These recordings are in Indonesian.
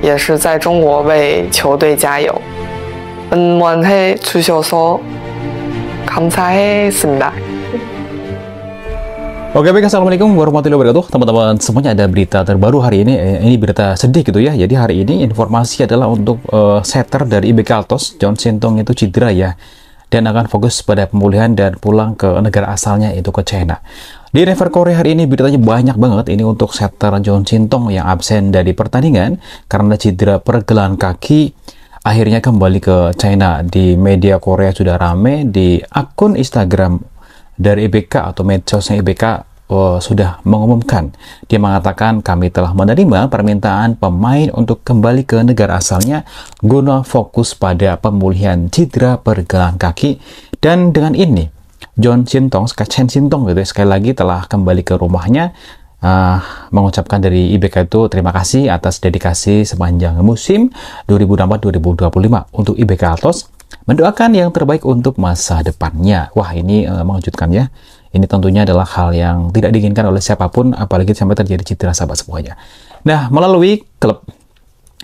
也是在中国为球队加油。응원해 주셔서 감사했습니다. Oke, baik, assalamualaikum warahmatullahi wabarakatuh, teman-teman semuanya. Ada berita terbaru hari ini berita sedih gitu ya. Jadi hari ini informasi adalah untuk setter dari IBK Altos, John Sintong itu cedera ya, dan akan fokus pada pemulihan dan pulang ke negara asalnya, itu ke China. Di River Korea hari ini beritanya banyak banget. Ini untuk setter John Sintong yang absen dari pertandingan karena cedera pergelangan kaki, akhirnya kembali ke China. Di media Korea sudah rame, di akun Instagram dari IBK atau medsosnya IBK sudah mengumumkan. Dia mengatakan, kami telah menerima permintaan pemain untuk kembali ke negara asalnya guna fokus pada pemulihan cedera pergelangan kaki. Dan dengan ini John Sintong, Chen Sintong gitu, sekali lagi telah kembali ke rumahnya, mengucapkan dari IBK itu terima kasih atas dedikasi sepanjang musim 2024-2025 untuk IBK Altos, mendoakan yang terbaik untuk masa depannya. Wah, ini mengejutkan ya. Ini tentunya adalah hal yang tidak diinginkan oleh siapapun, apalagi sampai terjadi cedera, sahabat semuanya. Nah, melalui klub,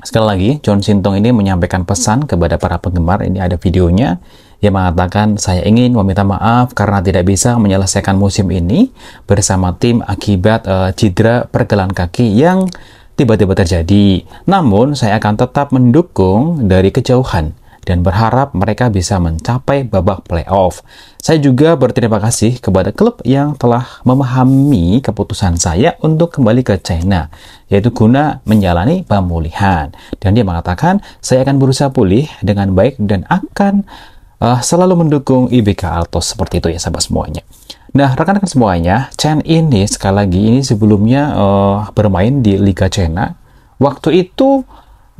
sekali lagi John Sintong ini menyampaikan pesan kepada para penggemar. Ini ada videonya. Dia mengatakan, saya ingin meminta maaf karena tidak bisa menyelesaikan musim ini bersama tim akibat cedera pergelangan kaki yang tiba-tiba terjadi. Namun, saya akan tetap mendukung dari kejauhan dan berharap mereka bisa mencapai babak playoff. Saya juga berterima kasih kepada klub yang telah memahami keputusan saya untuk kembali ke China, yaitu guna menjalani pemulihan. Dan dia mengatakan, saya akan berusaha pulih dengan baik dan akan selalu mendukung IBK Altos. Seperti itu ya, sahabat semuanya. Nah, rekan-rekan semuanya, Chen ini sekali lagi ini sebelumnya bermain di Liga China. Waktu itu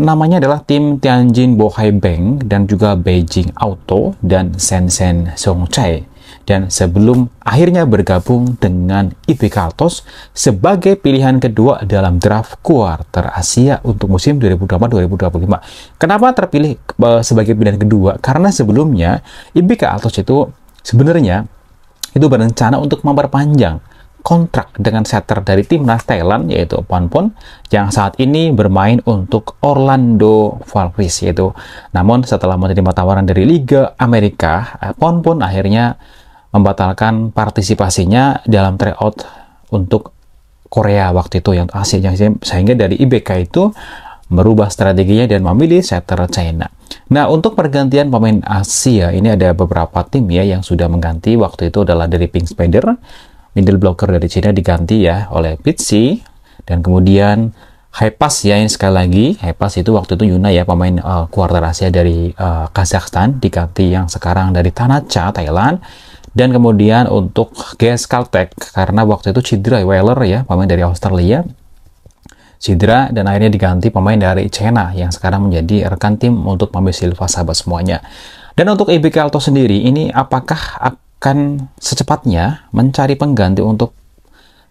namanya adalah tim Tianjin Bohai Bank dan juga Beijing Auto dan Shenzhen Songchai. Dan sebelum akhirnya bergabung dengan IBK Altos sebagai pilihan kedua dalam draft kuarter Asia untuk musim 2024-2025. Kenapa terpilih sebagai pilihan kedua? Karena sebelumnya IBK Altos itu sebenarnya itu berencana untuk memperpanjang kontrak dengan setter dari timnas Thailand, yaitu Ponpon, yang saat ini bermain untuk Orlando Valkyries yaitu. Namun setelah menerima tawaran dari Liga Amerika, Ponpon akhirnya membatalkan partisipasinya dalam tryout untuk Korea waktu itu yang hasilnya, sehingga dari IBK itu merubah strateginya dan memilih setter China. Nah, untuk pergantian pemain Asia ini ada beberapa tim ya yang sudah mengganti. Waktu itu adalah dari Pink Spider, middle blocker dari China diganti ya oleh Pitsi, dan kemudian Haipas ya, ini sekali lagi Haipas itu waktu itu Yuna ya, pemain kuarter Asia dari Kazakhstan, diganti yang sekarang dari Tanacha Thailand. Dan kemudian untuk GS Caltech, karena waktu itu cedera Weller ya, pemain dari Australia cedera, dan akhirnya diganti pemain dari China yang sekarang menjadi rekan tim untuk Mame Silva, sahabat semuanya. Dan untuk IBK Altos sendiri ini apakah akan secepatnya mencari pengganti untuk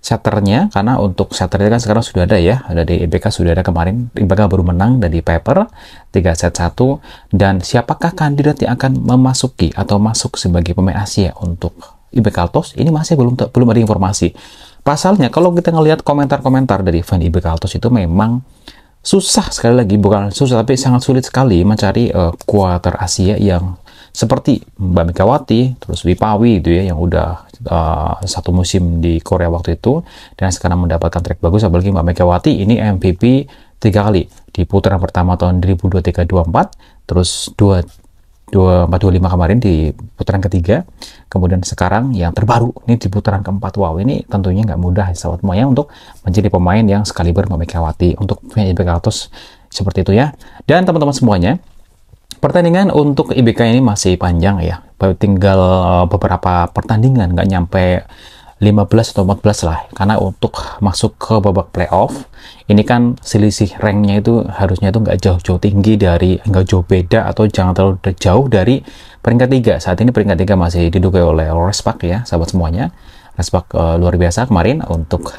setternya? Karena untuk setternya kan sekarang sudah ada ya, ada di IBK, sudah ada kemarin IBK baru menang dari Pepper 3-1. Dan siapakah kandidat yang akan memasuki atau masuk sebagai pemain Asia untuk IBK Altos? Ini masih belum ada informasi. Pasalnya kalau kita ngelihat komentar-komentar dari fan IBK Altos itu memang susah, sekali lagi bukan susah tapi sangat sulit sekali mencari kuarter Asia yang seperti Mbak Megawati, terus Wipawi itu ya, yang udah satu musim di Korea waktu itu dan sekarang mendapatkan track bagus. Apalagi Mbak Megawati ini MVP 3 kali di putaran pertama tahun 2023-24, terus 24-25 kemarin di putaran ketiga, kemudian sekarang yang terbaru ini di putaran keempat. Wow, ini tentunya nggak mudah sahabat semuanya untuk menjadi pemain yang sekaliber Mbak Megawati. Untuk IBK Altos seperti itu ya. Dan teman-teman semuanya, pertandingan untuk IBK ini masih panjang ya, tinggal beberapa pertandingan, nggak nyampe 15 atau 14 lah, karena untuk masuk ke babak playoff ini kan selisih ranknya itu harusnya itu nggak jauh-jauh tinggi dari, nggak jauh beda atau jangan terlalu jauh dari peringkat 3. Saat ini peringkat 3 masih diduduki oleh Respak ya, sahabat semuanya. Respak luar biasa kemarin untuk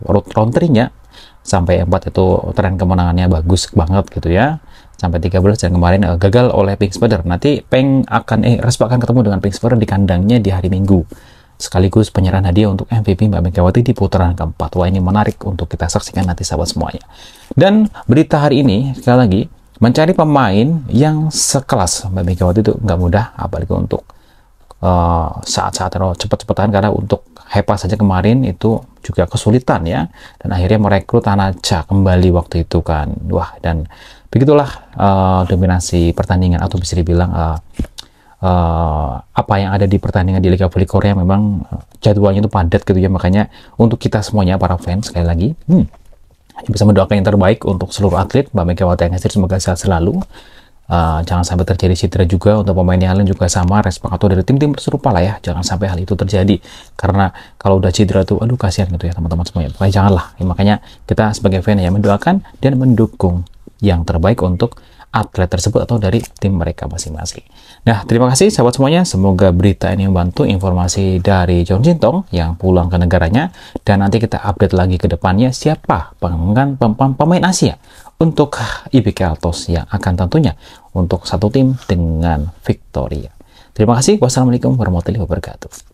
round 3-nya sampai 4 itu tren kemenangannya bagus banget gitu ya, sampai 13, dan kemarin gagal oleh Pink Spider. Nanti Respak akan ketemu dengan Pink Spider di kandangnya di hari Minggu sekaligus penyerahan hadiah untuk MVP Mbak Megawati di putaran keempat. Wah, ini menarik untuk kita saksikan nanti sahabat semuanya. Dan berita hari ini, sekali lagi, mencari pemain yang sekelas Mbak Megawati itu nggak mudah, apalagi untuk saat-saat cepat-cepatan, karena untuk Hepa saja kemarin itu juga kesulitan ya, dan akhirnya merekrut Anacha kembali waktu itu kan. Wah, dan begitulah dominasi pertandingan, atau bisa dibilang apa yang ada di pertandingan di Liga Voli Korea memang jadwalnya itu padat gitu ya. Makanya untuk kita semuanya para fans, sekali lagi bisa mendoakan yang terbaik untuk seluruh atlet Mbak Megawati Aniar, semoga sehat selalu. Jangan sampai terjadi cedera juga untuk pemain yang lain, juga sama respek atau dari tim-tim serupa lah ya, jangan sampai hal itu terjadi, karena kalau udah cedera tuh aduh kasihan gitu ya teman-teman semuanya. Pokoknya janganlah ya, makanya kita sebagai fan ya mendoakan dan mendukung yang terbaik untuk atlet tersebut atau dari tim mereka masing-masing. Nah, terima kasih sahabat semuanya, semoga berita ini membantu informasi dari John Sintong yang pulang ke negaranya, dan nanti kita update lagi ke depannya siapa pemain Asia untuk IBK Altos yang akan tentunya untuk satu tim dengan Victoria. Terima kasih. Wassalamualaikum warahmatullahi wabarakatuh.